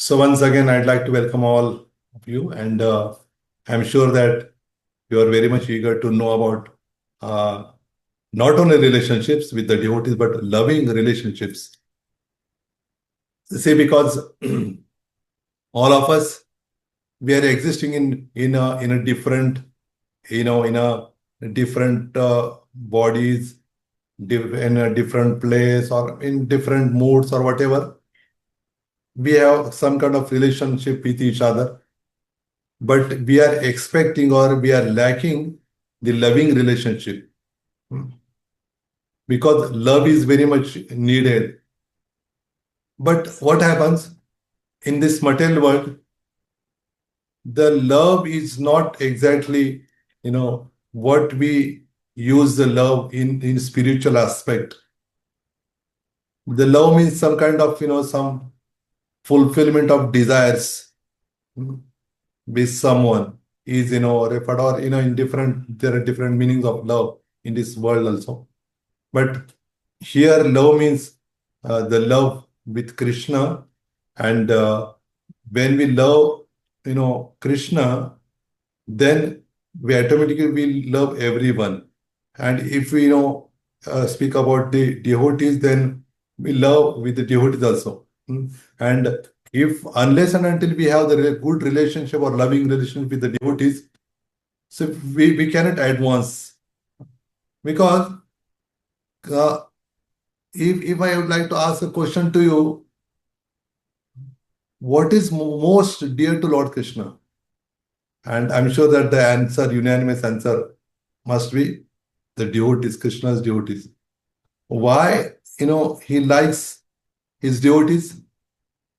So once again, I'd like to welcome all of you, and I'm sure that you are very much eager to know about uh, not only relationships with the devotees, but loving relationships. See, because all of us, we are existing in a different, in a different bodies, in a different place, or in different moods, or whatever. We have some kind of relationship with each other, but we are expecting or we are lacking the loving relationship. Hmm. Because love is very much needed. But what happens in this material world? The love is not exactly, what we use the love in spiritual aspect. The love means some kind of, some fulfillment of desires, hmm, with someone is, referred, or, in different, there are different meanings of love in this world also. But here, love means the love with Krishna, and when we love, Krishna, then we automatically will love everyone. And if we, speak about the devotees, then we love with the devotees also. Hmm. And if unless and until we have the good relationship or loving relationship with the devotees, so we cannot advance because uh, if I would like to ask a question to you, what is most dear to Lord Krishna? And I'm sure that the answer, unanimous answer, must be the devotees, Krishna's devotees. Why? He likes his devotees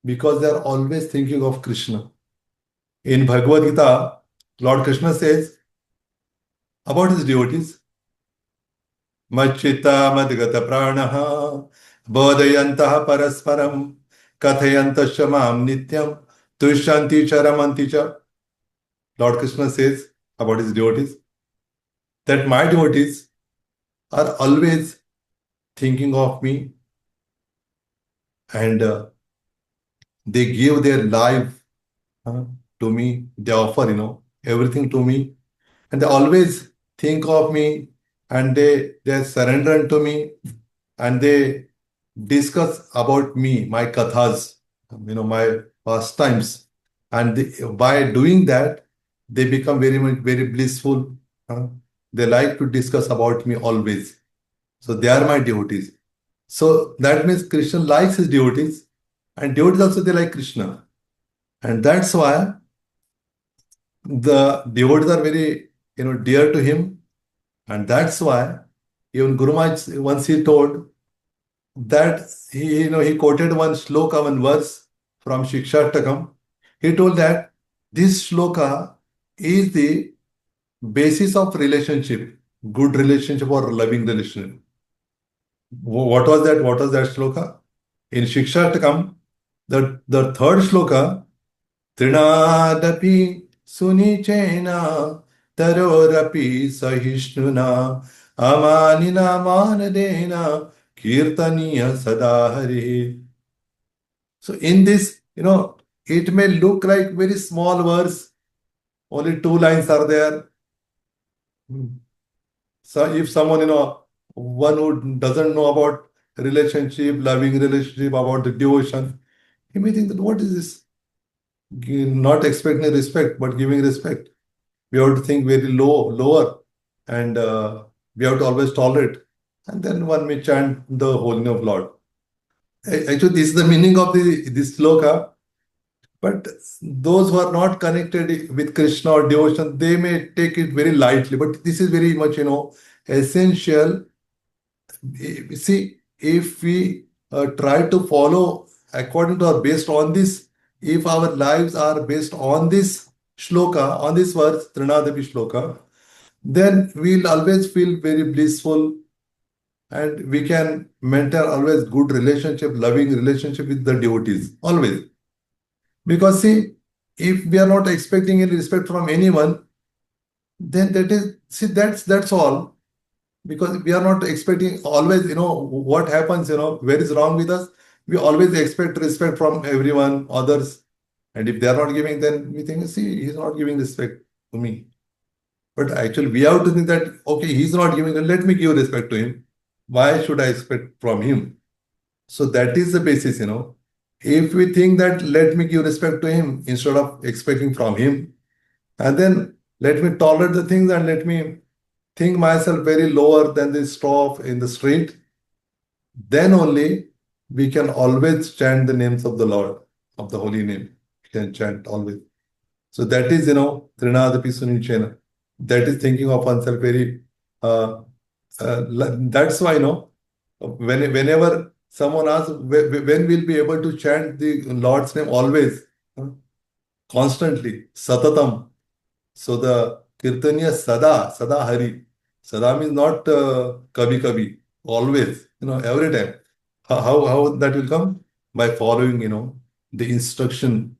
because they are always thinking of Krishna. In Bhagavad Gita, Lord Krishna says about his devotees, Machita Madgata Pranaha Bodhayantaha Parasparam Kathayantasya Mam Nityam Tushyanti Charamanti Cha. Lord Krishna says about his devotees that my devotees are always thinking of me, and they give their life uh, to me. They offer, everything to me, and they always think of me, and they surrender to me, and they discuss about me, my kathas, my pastimes, and by doing that, they become very much very blissful. uh, they like to discuss about me always. So they are my devotees. So that means Krishna likes his devotees, and devotees also they like Krishna. And that's why the devotees are very, dear to him. And that's why even Guru Maharaj once he told that he quoted one shloka, one verse from Shikshatakam. He told that this shloka is the basis of relationship, good relationship or loving relationship. What was that? What was that shloka? In Shikshatakam, the third shloka, Trinadapi Sunichena Tarorapi Sahishnuna Amanina Manadena Kirtaniya Sadahari. So in this, it may look like very small verse, only two lines are there. Hmm. So if someone, one who doesn't know about relationship, loving relationship, about the devotion, he may think that what is this? Not expecting respect, but giving respect. We have to think very lower, and we have to always tolerate. And then one may chant the holy name of Lord. Actually, this is the meaning of this sloka. But those who are not connected with Krishna or devotion, they may take it very lightly. But this is very much, essential. See, if we try to follow according to or based on this, if our lives are based on this shloka, on this verse, Trinadapi shloka, then we'll always feel very blissful, and we can maintain always good relationship, loving relationship with the devotees, always. Because see, if we are not expecting any respect from anyone, then that is, see, that's all. Because we are not expecting always, what happens, where is wrong with us? We always expect respect from everyone, others. And if they are not giving, then we think, see, he's not giving respect to me. But actually, we have to think that, okay, he's not giving, then let me give respect to him. Why should I expect from him? So that is the basis, If we think that let me give respect to him instead of expecting from him, and then let me tolerate the things and let me think myself very lower than the straw in the street, then only we can always chant the names of the Lord, of the holy name. We can chant always. So that is, Trinadapi Sunichena. That is thinking of oneself very, uh, that's why, whenever someone asks, when we'll be able to chant the Lord's name always, constantly, Satatam. So the Kirtaniya Sada Hari. Sada means not Kabhi Kabhi, always, every time. How that will come? By following, the instruction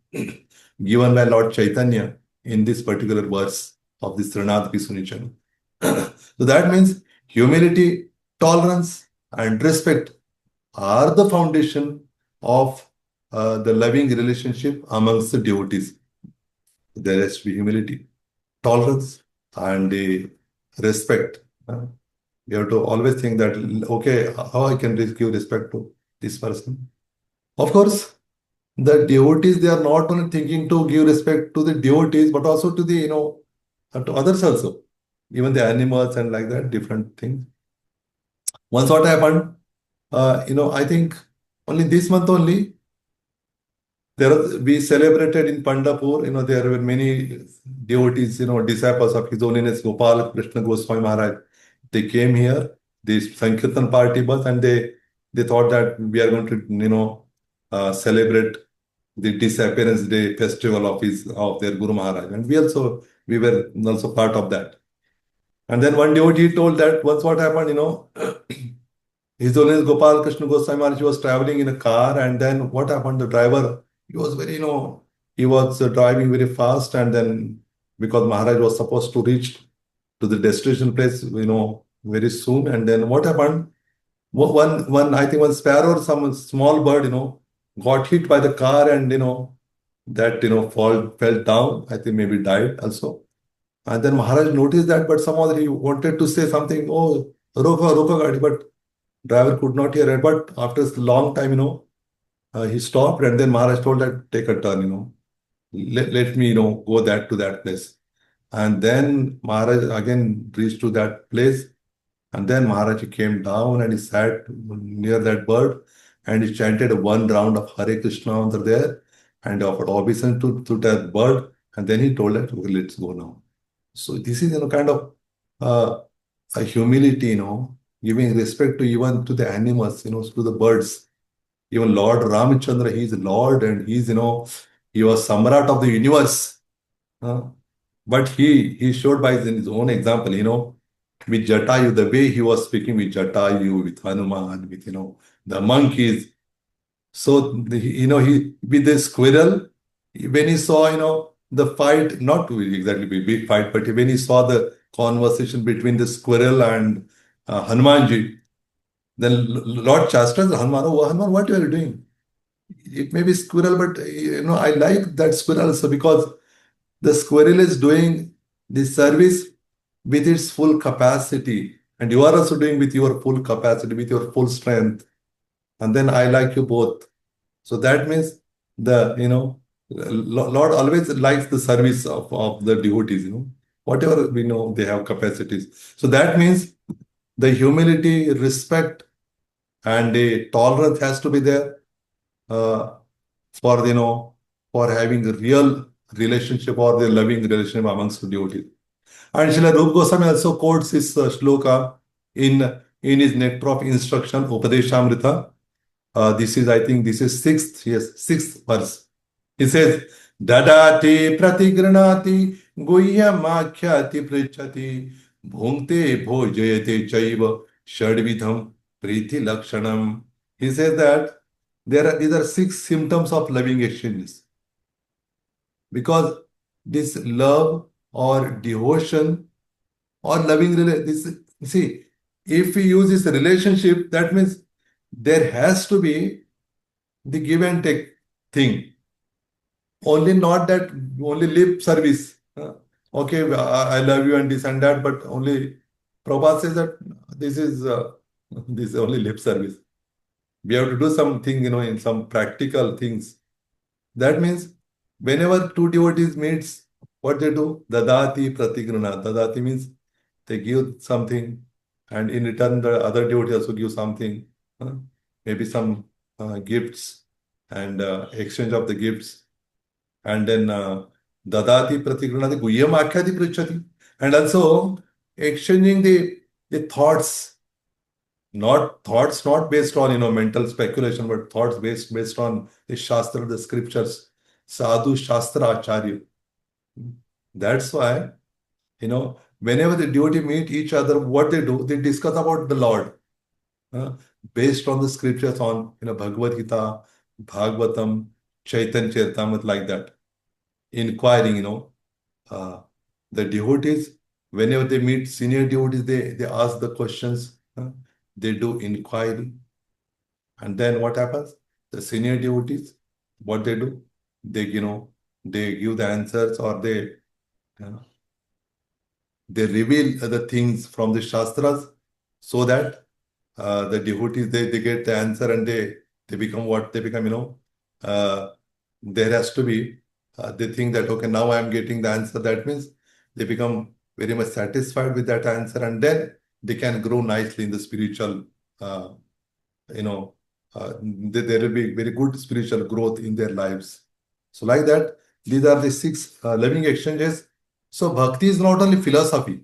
given by Lord Chaitanya in this particular verse of this Srinath Pisunichana. So that means humility, tolerance, and respect are the foundation of the loving relationship amongst the devotees. There has to be humility, tolerance, and respect. You have to always think that, okay, how I can give respect to this person. Of course, the devotees, they are not only thinking to give respect to the devotees, but also to the, to others also, even the animals and like that, different things. Once what happened, I think only this month only, we celebrated in Pandapur, there were many devotees, disciples of His Holiness Gopal Krishna Goswami Maharaj. They came here, this Sankirtan party bus, and they thought that we are going to, celebrate the disappearance day festival of their Guru Maharaj. And we were also part of that. And then one devotee told that once what happened, His Holiness Gopal Krishna Goswami Maharaj was traveling in a car, and then what happened? The driver, he was very, he was driving very fast, and then because Maharaj was supposed to reach to the destination place, very soon, and then what happened? I think one sparrow or some small bird, got hit by the car, and that fell down. I think maybe died also. And then Maharaj noticed that, but somehow he wanted to say something. Oh, roka gadi, but driver could not hear it, but after a long time, he stopped, and then Maharaj told that take a turn, let me, go to that place. And then Maharaj again reached to that place, and then Maharaj came down and he sat near that bird, and he chanted one round of Hare Krishna under there, and offered obeisance to that bird, and then he told that, okay, let's go now. So this is, kind of uh, a humility, giving respect to even to the animals, to the birds. Even Lord Ramchandra, he is Lord, and he was Samrat of the universe. uh, but he showed by his own example, with Jatayu, the way he was speaking with Jatayu, with Hanuman, with, the monkeys. So, he with the squirrel, when he saw, the fight, not to exactly be big fight, but when he saw the conversation between the squirrel and Hanumanji, then Lord chastised Hanuman. Oh, Hanuman, what you are doing? It may be squirrel, but I like that squirrel also because the squirrel is doing the service with its full capacity, and you are also doing with your full capacity, with your full strength. And then I like you both. So that means Lord always likes the service of the devotees, whatever we know they have capacities. So that means the humility, respect, and a tolerance has to be there uh, for for having a real relationship or the loving relationship amongst the devotees. And Srila Rupa Goswami also quotes this shloka in his nectar of instruction, Upadeshamrita. This is, I think, this is sixth verse. He says, Dadati pratigranati guhyamakhyati prichati bhungte bhojayate chaiva shadvidham priti lakshanam. He says that these are six symptoms of loving exchanges. Because this love or devotion or see, if we use this relationship, that means there has to be the give and take thing. only not that only lip service. Okay, I love you and this and that, but only Prabhupada says that this is this is only lip service. We have to do something, in some practical things. That means whenever two devotees meets, what they do? Dadati pratigrana. Dadati means they give something, and in return, the other devotee also give something. uh, Maybe some gifts and exchange of the gifts. And then dadati pratigranati guhyam akhyati pruchati. And also exchanging the thoughts, not based on mental speculation, but thoughts based on the shastra, the scriptures, sadhu shastra acharya. That's why whenever the devotee meet each other, what they do, they discuss about the Lord, uh, based on the scriptures on Bhagavad Gita, Bhagavatam, Chaitanya Charitamrita, like that. Inquiring, uh, the devotees, whenever they meet senior devotees, they ask the questions, they do inquiry, and then what happens? The senior devotees, what they do? They give the answers, or uh, they reveal the things from the shastras, so that the devotees, they get the answer, and they become what they become. Uh, there has to be, they think that, okay, now I am getting the answer. That means they become very much satisfied with that answer, and then they can grow nicely in the spiritual, uh, you know there will be very good spiritual growth in their lives. So like that, these are the six loving exchanges. So bhakti is not only philosophy,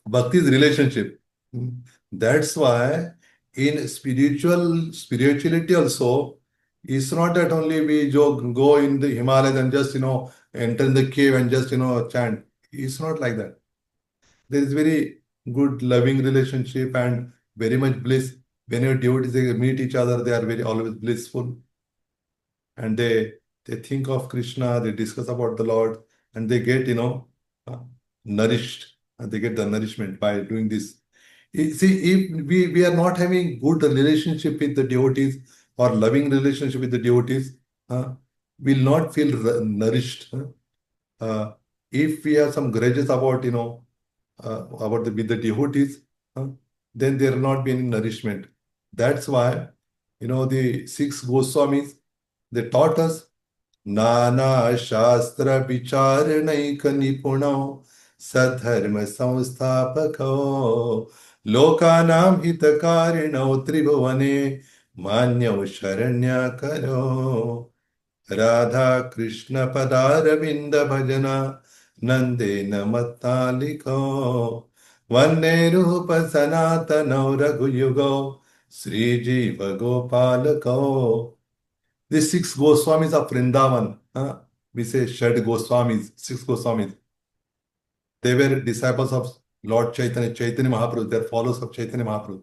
bhakti is relationship. Mm. That's why in spirituality also, it's not that only we go in the Himalayas and just enter in the cave and just chant. It's not like that. There is very good loving relationship and very much bliss. Whenever devotees they meet each other, they are very always blissful, and they think of Krishna, they discuss about the Lord, and they get uh, nourished, and they get the nourishment by doing this. See, if we are not having good relationship with the devotees, or loving relationship with the devotees, uh, will not feel nourished. If we have some grudges about about with the devotees, uh, then there will not be any nourishment. That's why the six Goswamis, they taught us नाना शास्त्र विचारणैक निपुणौ सधर्म संस्थापकौ लोकानां हितकारिणौ त्रिभुवने मान्यौ शरण्याकरौ राधा कृष्ण पदारविन्द भजना नन्देन मत्तालिकौ वन्दे रूप सनातनौ रघुयुगौ श्रीजीव गोपालकौ. The six Goswamis of Vrindavan, we say Shad Goswamis, six Goswamis. They were disciples of Lord Chaitanya, Chaitanya Mahaprabhu. They are followers of Chaitanya Mahaprabhu.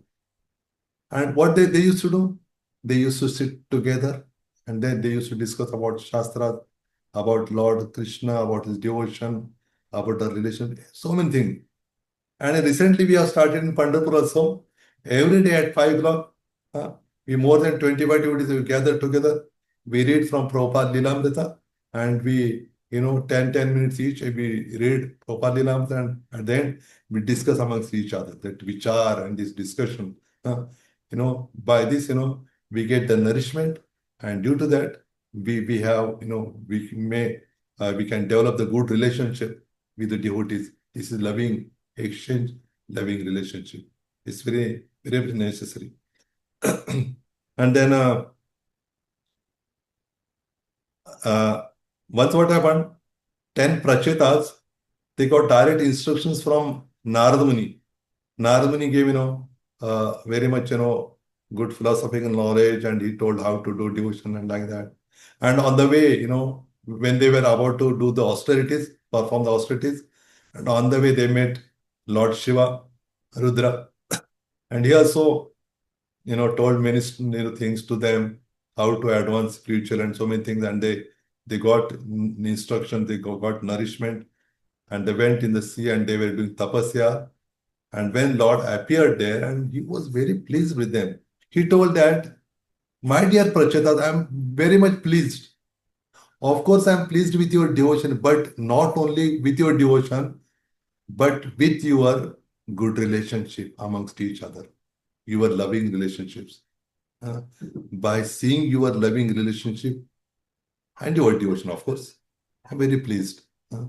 And what they used to do? They used to sit together, and then they used to discuss about Shastra, about Lord Krishna, about his devotion, about the relation, so many things. And recently we have started in Pandharpur also. Every day at 5 o'clock, we more than 25 devotees we gather together. We read from Prabhupada Lilamrita, and we, 10 minutes each, we read Prabhupada Lilamrita, and at the end, we discuss amongst each other, that vichar and this discussion. By this, we get the nourishment, and due to that, we have, we can develop the good relationship with the devotees. This is loving exchange, loving relationship. It's very, very, very necessary. And then once what happened, 10 prachetas, they got direct instructions from Narada Muni. Narada Muni gave, very much, good philosophical knowledge, and he told how to do devotion and like that. And on the way, when they were about to do the austerities, perform the austerities, and on the way they met Lord Shiva, Rudra, and he also, told many things to them, how to advance spiritual and so many things, and they got instruction, they got nourishment, and they went in the sea and they were doing tapasya. And when Lord appeared there, and he was very pleased with them, he told that, my dear Prachetas, I am very much pleased. Of course, I'm pleased with your devotion, but not only with your devotion, but with your good relationship amongst each other, your loving relationships. Uh, by seeing your loving relationship and your devotion, of course, I'm very pleased. Uh,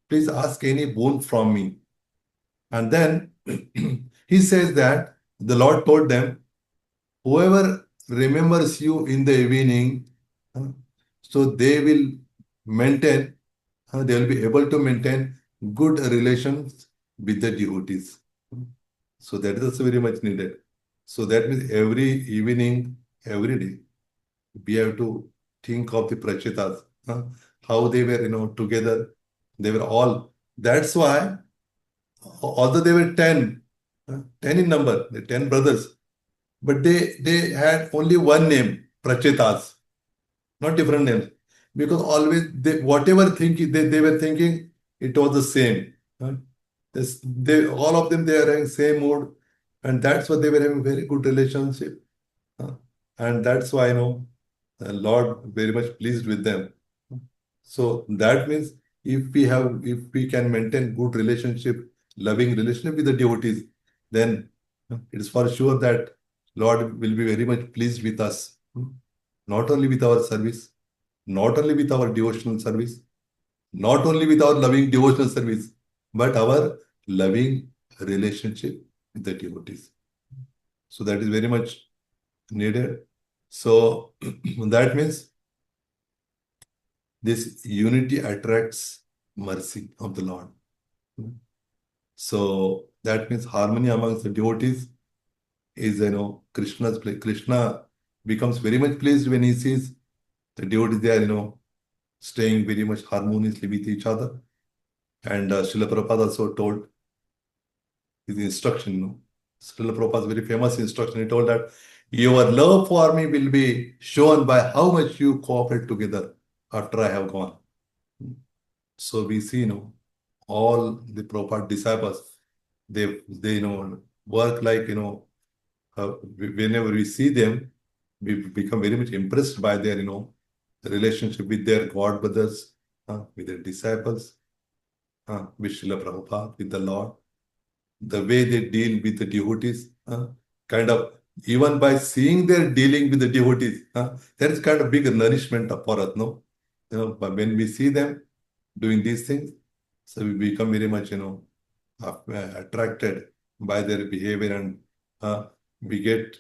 please ask any boon from me. And then he says that the Lord told them, whoever remembers you in the evening, uh, so they will maintain, they will be able to maintain good relations with the devotees. So that is also very much needed. So that means every evening, every day, we have to think of the prachitas, how they were, together. They were all. That's why, although they were 10, 10 in number, the 10 brothers, but they had only one name, prachitas, not different names. Because always, whatever thinking they were thinking, it was the same. huh? All of them, they are having same mood. And that's why they were having very good relationship. huh? And that's why, the Lord very much pleased with them. So that means if we can maintain good relationship, loving relationship with the devotees, then it is for sure that Lord will be very much pleased with us. Not only with our service, not only with our devotional service, not only with our loving devotional service, but our loving relationship with the devotees. So that is very much needed. So that means this unity attracts mercy of the Lord. So that means harmony amongst the devotees is, Krishna's play. Krishna becomes very much pleased when he sees the devotees, they are, staying very much harmoniously with each other. And Srila Prabhupada also told his instruction, Srila Prabhupada's very famous instruction, he told that your love for me will be shown by how much you cooperate together after I have gone. So we see, all the Prabhupada disciples, they work like, whenever we see them, we become very much impressed by their, relationship with their God brothers, with their disciples, with Srila Prabhupada, with the Lord, the way they deal with the devotees, kind of, even by seeing their dealing with the devotees, there is kind of big nourishment for us, no? But when we see them doing these things, so we become very much, attracted by their behavior, and we get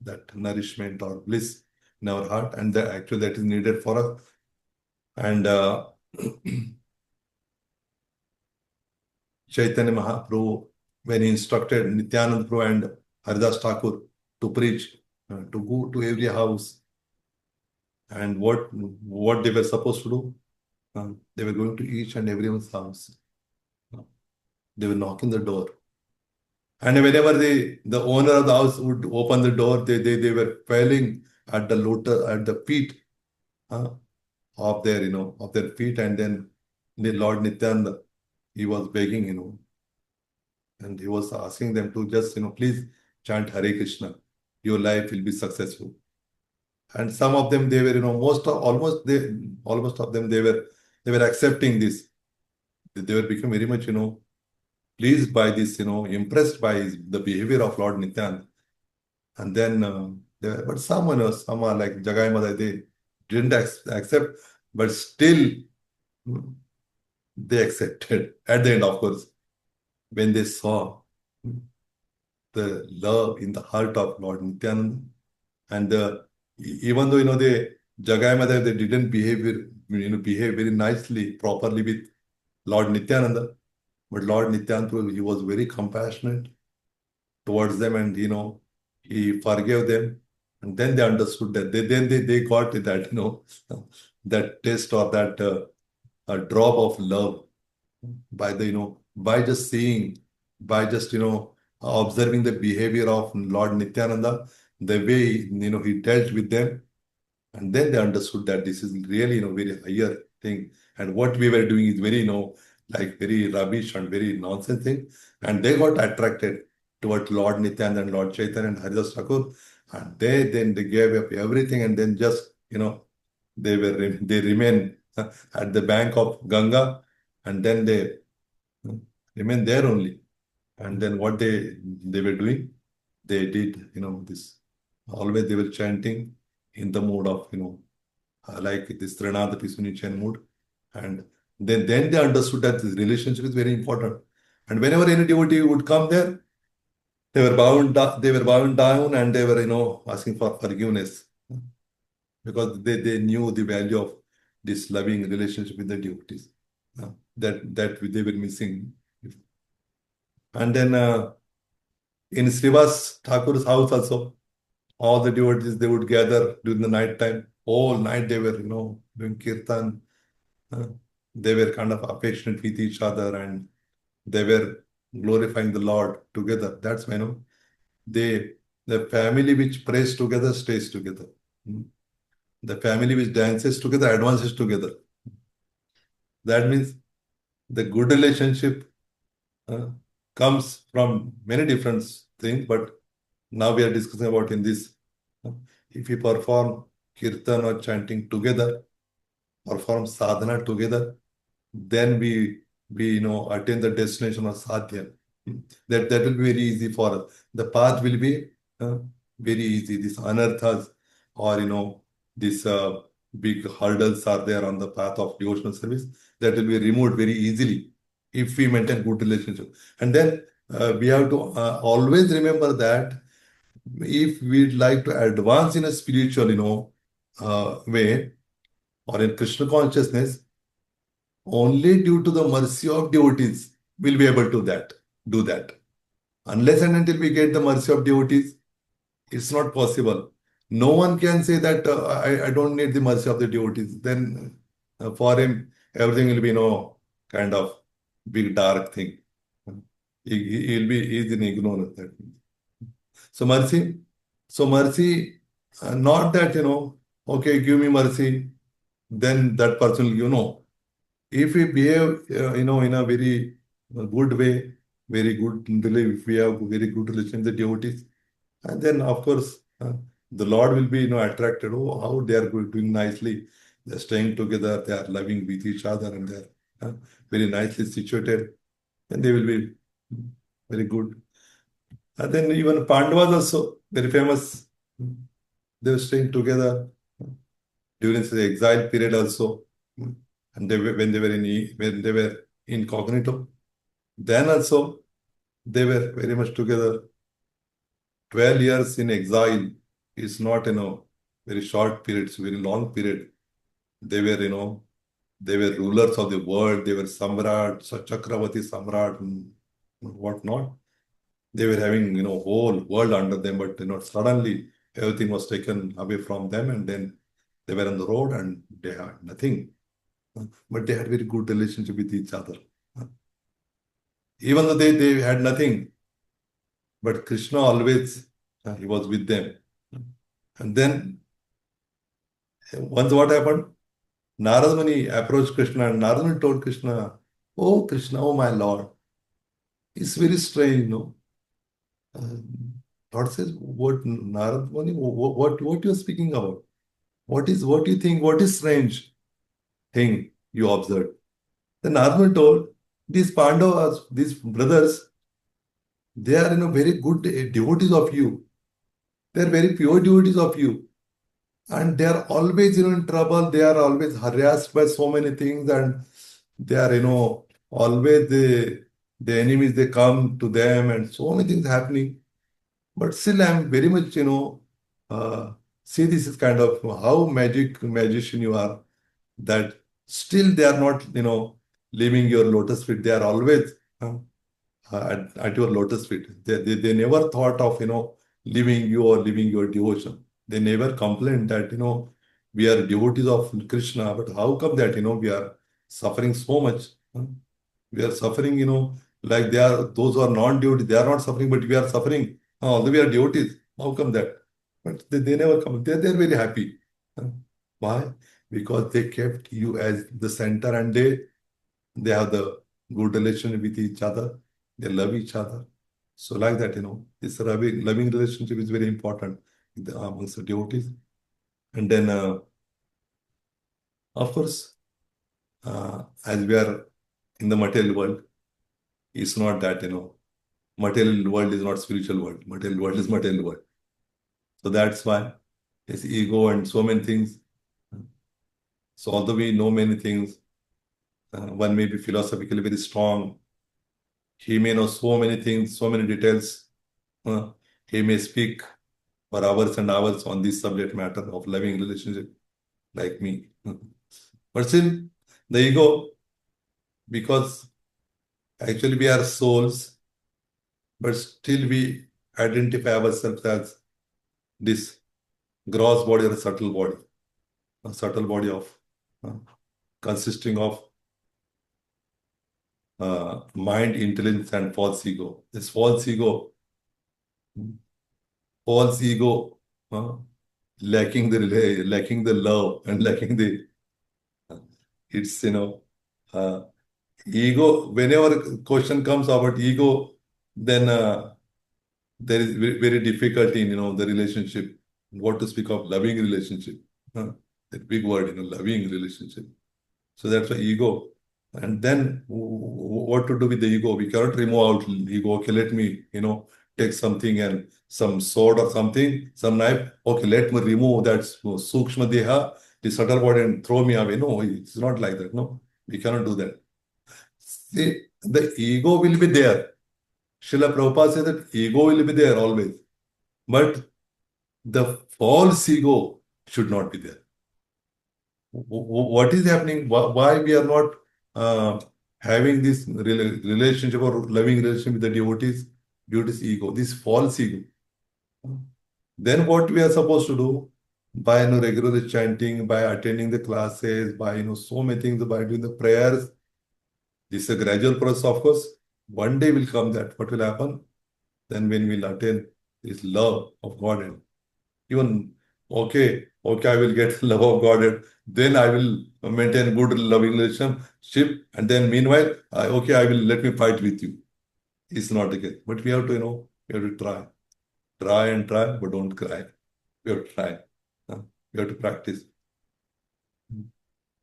that nourishment or bliss in our heart, and actually that is needed for us. And Chaitanya Mahaprabhu, when he instructed Nityanand Prabhu and Haridas Thakur to preach, to go to every house, and what they were supposed to do, they were going to each and everyone's house. They were knocking the door. And whenever the owner of the house would open the door, they were falling at the lotus, at the feet uh, of their, of their feet. And then the Lord Nityananda, he was begging, and he was asking them to just, please chant Hare Krishna. Your life will be successful. And some of them, they were, almost of them, they were accepting this. They were becoming very much, pleased by this, impressed by the behavior of Lord Nityananda. And then, but some, some are like Jagai Mada, they didn't accept, but still they accepted. At the end, of course, when they saw the love in the heart of Lord Nityananda, and even though, they Jagai Mada, they didn't behave very nicely, properly with Lord Nityananda, but Lord Nityananda, he was very compassionate towards them, and he forgave them. And then they understood that they got that, that taste, or that a drop of love, by the, by just seeing, by just, observing the behavior of Lord Nityananda, the way he dealt with them. And then they understood that this is really, very higher thing. And what we were doing is very, like very rubbish and very nonsense thing. And they got attracted toward Lord Nityananda and Lord Chaitanya and Haridas Thakur. And then they gave up everything, and then just, they remain at the bank of Ganga, and then they remain there only. And then what they were doing, they did, this. Always they were chanting in the mood of, like this Trinada Pisunichen mood. And then they understood that this relationship is very important. And whenever any devotee would come there, they were bound down, and they were, asking for forgiveness because they knew the value of this loving relationship with the devotees that they were missing. And then in Srivas Thakur's house also, all the devotees, they would gather during the night time. All night they were, doing kirtan. uh, they were kind of affectionate with each other, and they were glorifying the Lord together. That's why, they the family which prays together stays together. Hmm. The family which dances together advances together. That means the good relationship uh, comes from many different things, but now we are discussing about in this. uh, If we perform kirtan or chanting together, perform sadhana together, then we attain the destination of sadhya. That will be very easy for us. The path will be uh, very easy. These anarthas, or these big hurdles are there on the path of devotional service, that will be removed very easily if we maintain good relationship. And then we have to always remember that if we'd like to advance in a spiritual way, or in Krishna consciousness, only due to the mercy of devotees will be able to do that. Unless and until we get the mercy of devotees, it's not possible. No one can say that I don't need the mercy of the devotees. Then for him, everything will be kind of big dark thing. He's in ignorance. So mercy, not that, okay, give me mercy, then that person will, if we behave, in a very good way, very good, if we have very good relation with the devotees, and then of course the Lord will be, attracted. Oh, how they are doing nicely. They're staying together. They are loving with each other, and they're very nicely situated. And they will be very good. And then even Pandavas also very famous. They were staying together during the exile period also, and when they were when they were incognito. Then also they were very much together. 12 years in exile is not, very short period, it's a very long period. They were, they were rulers of the world, they were Samrat, Chakravati Samrat, and whatnot. They were having, whole world under them, but suddenly everything was taken away from them, and then they were on the road and they had nothing. But they had very good relationship with each other. Even though they had nothing, but Krishna always, he was with them. And then once what happened? Narad Muni approached Krishna, and Narad Muni told Krishna, "Oh Krishna, oh my Lord, it's very strange, no?" Uh, Lord says, "What, Narad Muni? What you are speaking about? What you think? What is strange thing you observed?" Then Narad Muni told, "These Pandavas, these brothers, they are, very good devotees of you. They are very pure devotees of you, and they are always, in trouble. They are always harassed by so many things, and they are, always the enemies, they come to them, and so many things happening. But still I'm very much, uh, see, this is kind of how magician you are, that still they are not, leaving your lotus feet. They are always at your lotus feet. They never thought of, leaving you or leaving your devotion. They never complained that, we are devotees of Krishna, but how come that, we are suffering so much? huh? We are suffering, like they are, those who are non-devotees, they are not suffering, but we are suffering. Although we are devotees, how come that? But they never come. They're very happy. huh? Why? Because they kept you as the center, and they have the good relation with each other. They love each other. So like that, this loving relationship is very important amongst the devotees. And then Of course, as we are in the material world, it's not that, material world is not spiritual world. Material world is material world. So that's why it's ego and so many things. So although we know many things, one may be philosophically very strong. He may know so many things, so many details. Uh, he may speak for hours and hours on this subject matter of loving relationship, like me. But still, the ego, because actually we are souls, but still we identify ourselves as this gross body or a subtle body of uh, consisting of mind, intelligence, and false ego. This false ego, uh, lacking the love and lacking the it's uh, ego. Whenever question comes about ego, then there is very difficult in the relationship. What to speak of loving relationship? Uh, that big word, loving relationship. So that's why ego. And then what to do with the ego? We cannot remove out ego. Okay, let me, take something and some sword or something, some knife. Okay, let me remove that sukshma deha, the subtle body, and throw me away. No, it's not like that. No, we cannot do that. See, the ego will be there. Srila Prabhupada says that ego will be there always. But the false ego should not be there. What is happening? Why we are not uh, having this relationship or loving relationship with the devotees due to this ego, this false ego? Then what we are supposed to do? By regularly chanting, by attending the classes, by so many things, by doing the prayers. This is a gradual process, of course. One day will come that what will happen? Then when we'll attain this love of God, and even okay, I will get love of God, and then I will maintain good loving relationship, and then meanwhile, I will let me fight with you. It's not the case. But we have to, we have to try and try, but don't cry. We have to try. We have to practice.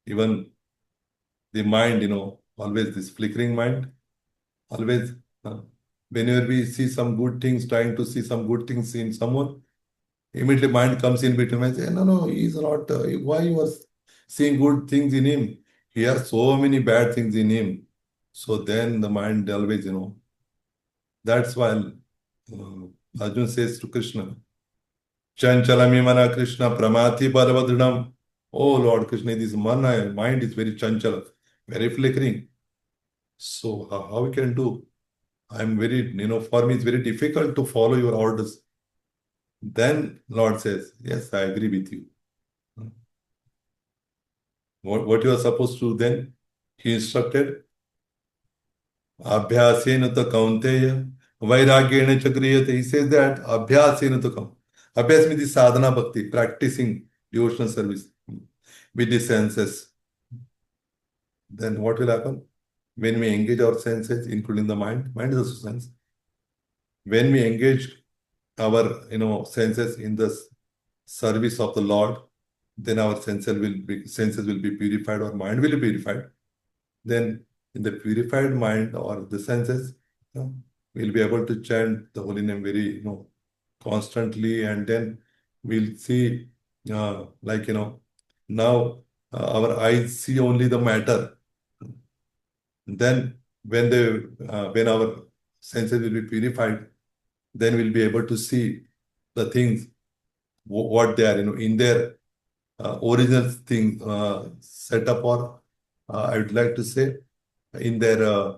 Even the mind, always this flickering mind, always. Uh, Whenever we see some good things, trying to see some good things in someone, immediately mind comes in between and say, no, he's not. Why you are seeing good things in him? He has so many bad things in him. So then the mind always, that's why Arjun says to Krishna, Chanchalami mana Krishna pramati parvadrinam. Oh Lord Krishna, this mind is very chanchala, very flickering. So how we can do? I'm very, for me it's very difficult to follow your orders. Then Lord says, yes, I agree with you. What you are supposed to do then? He instructed, Abhyasena to kaunteya, vairagyena chakriyate. He says that Abhyasena to kam. Abhyas means the sadhana bhakti, practicing devotional service with the senses. Then what will happen? When we engage our senses, including the mind is also sense. When we engage our senses in the service of the Lord, then our senses will be purified, our mind will be purified. Then in the purified mind or the senses, we'll be able to chant the holy name very, constantly, and then we'll see, like, now our eyes see only the matter. Then when our senses will be purified, then we'll be able to see the things, what they are, in their original thing, setup, or I would like to say in their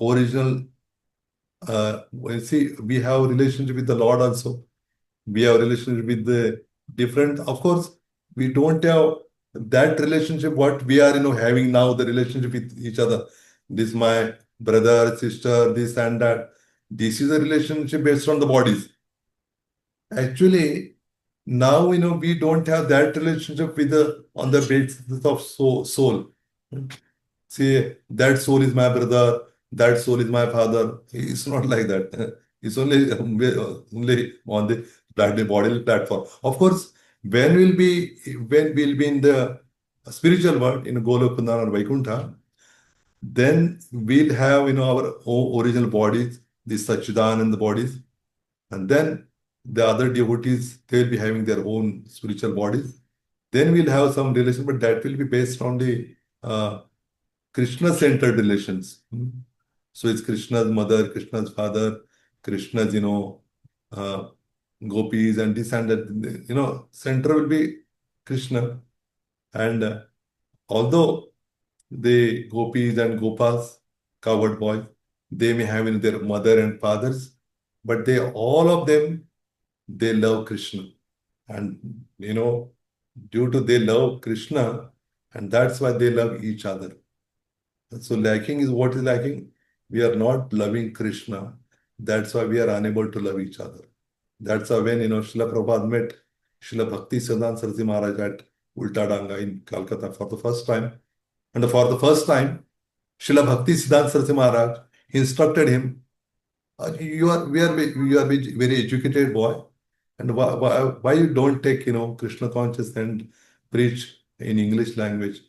original. See, we have a relationship with the Lord also. We have a relationship with the different. Of course, we don't have that relationship what we are, having now. The relationship with each other. This my brother, sister, this and that. This is a relationship based on the bodies. Actually, now we don't have that relationship with the on the basis of soul. See, that soul is my brother, that soul is my father. It's not like that. It's only on the bodily platform. Of course, When we'll be in the spiritual world, in Golokunda or Vaikuntha, then we'll have our original bodies, the Sachidananda bodies, and then the other devotees, they'll be having their own spiritual bodies. Then we'll have some relation, but that will be based on the uh, Krishna-centered relations. So it's Krishna's mother, Krishna's father, Krishna's, uh, gopis and this and that. Center will be Krishna. And although the gopis and gopas, cowherd boys, they may have their mother and fathers, but they all of them, they love Krishna. And due to they love Krishna, and that's why they love each other. So lacking is what is lacking. We are not loving Krishna. That's why we are unable to love each other. That's why when Srila Prabhupada met Srila Bhakti Siddhanta Saraswati Maharaj at Ulta Danga in Calcutta for the first time. And for the first time, Srila Bhakti Siddhanta Saraswati Maharaj instructed him, you are very educated boy, and why you don't take Krishna consciousness and preach in English language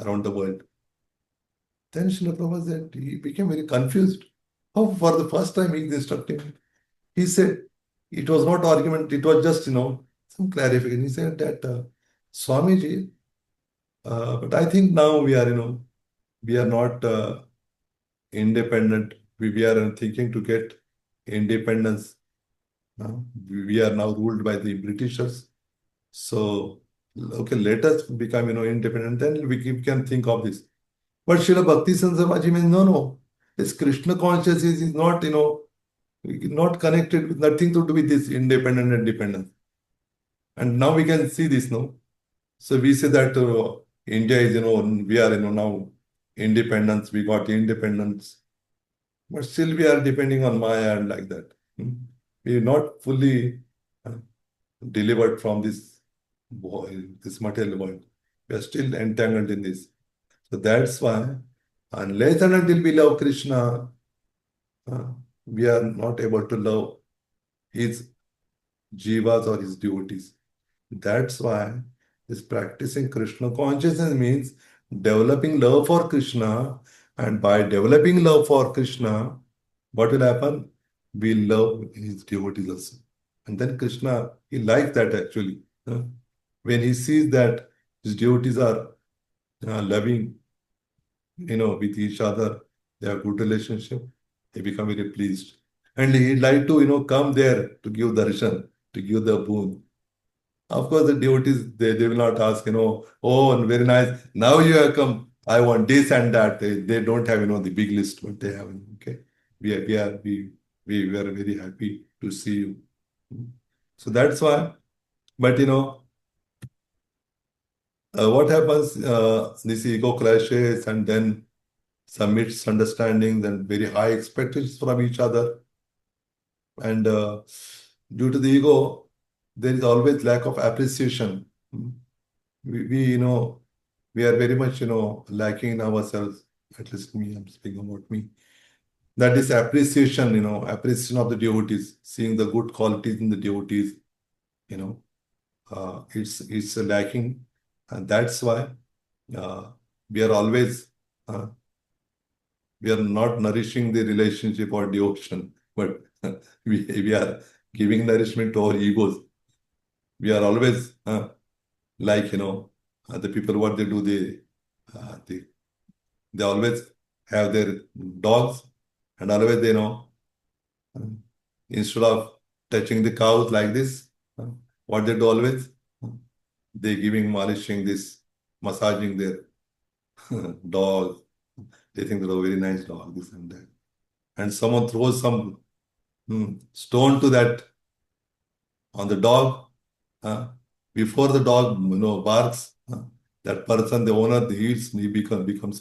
around the world. Then Srila Prabhupada said, he became very confused. How for the first time he is instructing him. He said, it was not argument, it was just, some clarification. He said that, Swamiji, but I think now we are not independent. We are thinking to get independence. We are now ruled by the Britishers. So, okay, let us become, independent. Then we can think of this. But Srila Bhakti Samaji means no. This Krishna consciousness is not, not connected with nothing to do with this independent and dependence. And now we can see this, no? So we say that India is, we are, now independence, we got independence. But still we are depending on Maya and like that. We are not fully uh, delivered from this material world. We are still entangled in this. So that's why, unless and until we love Krishna, uh, we are not able to love his jivas or his devotees. That's why this practicing Krishna consciousness means developing love for Krishna. And by developing love for Krishna, what will happen? We love his devotees also. And then Krishna, he likes that actually. When he sees that his devotees are loving, with each other, they have good relationship, he become very pleased. And he'd like to, come there to give darshan, to give the boon. Of course, the devotees, they will not ask, oh, very nice. Now you have come. I want this and that. They don't have, the big list, but they have, okay. We are very happy to see you. So that's why. But, what happens, this ego clashes and then some misunderstandings and very high expectations from each other. And due to the ego, there is always lack of appreciation. We we are very much, lacking in ourselves. At least me, I'm speaking about me. That is appreciation, appreciation of the devotees, seeing the good qualities in the devotees, you know, it's lacking, and that's why uh, we are always we are not nourishing the relationship or devotion, but we are giving nourishment to our egos. We are always like the people what they do they always have their dogs and always uh, instead of touching the cows like this, uh, what they do always, they giving malishing this, massaging their dog. They think they're a very nice dog, this and that. And someone throws some stone to that on the dog. uh, Before the dog barks, that person, the owner, he becomes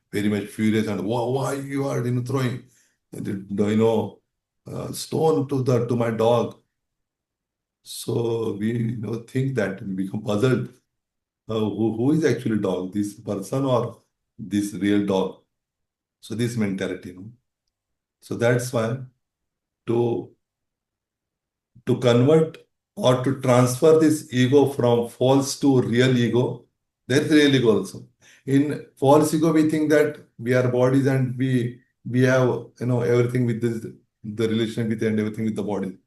very much furious and why you are throwing stone to my dog. So we think that we become puzzled. Who is actually dog? This person or this real dog? So this mentality. So that's why to to convert or to transfer this ego from false to real ego. There's real ego also. In false ego, we think that we are bodies and we have everything with this, the relation with and everything with the body.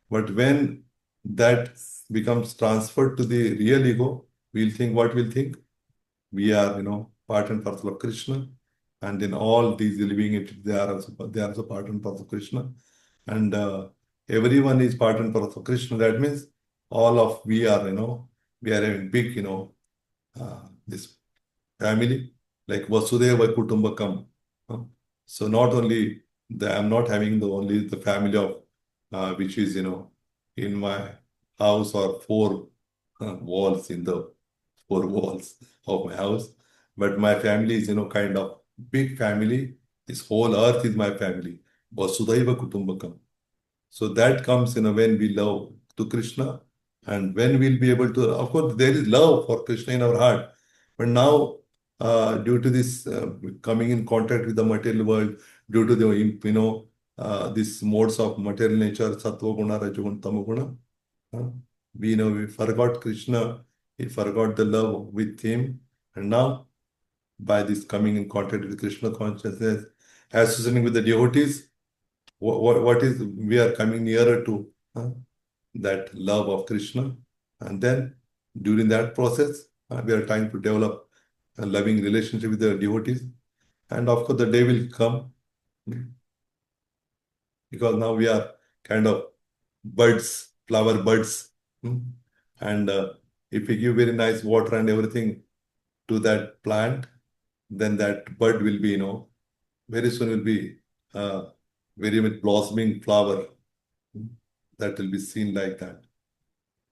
But when that becomes transferred to the real ego, we'll think what we'll think. We are, part and parcel of Krishna. And in all these living entities, they are also part and parcel of Krishna. And everyone is part and parcel of Krishna. That means all of we are having big, this family, like Vasudeva Kutumbakam. huh? So not only I'm not having the only the family of which is in my house or walls in the four walls of my house, but my family is kind of big family. This whole earth is my family. Vasudhaiva Kutumbakam. So that comes when we love to Krishna, and when we'll be able to, of course, there is love for Krishna in our heart. But now, due to this coming in contact with the material world, due to the, these modes of material nature, Sattva Guna, Rajoguna, Tamoguna, uh, we forgot Krishna, we forgot the love with him, and now by this coming in contact with Krishna consciousness, associating with the devotees, what is we are coming nearer to that love of Krishna, and then during that process we are trying to develop a loving relationship with the devotees, and of course the day will come because now we are kind of buds, flower buds, and if we give very nice water and everything to that plant, then that bud will be very soon will be uh, very much blossoming flower that will be seen like that.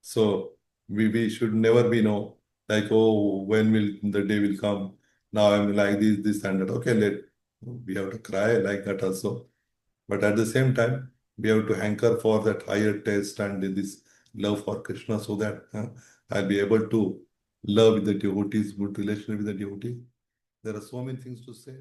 So we should never be like, oh, when will the day will come? Now I'm like this and that. Okay, we have to cry like that also. But at the same time, we have to hanker for that higher taste and this love for Krishna so that I'll be able to love with the devotees, good relationship with the devotees. There are so many things to say.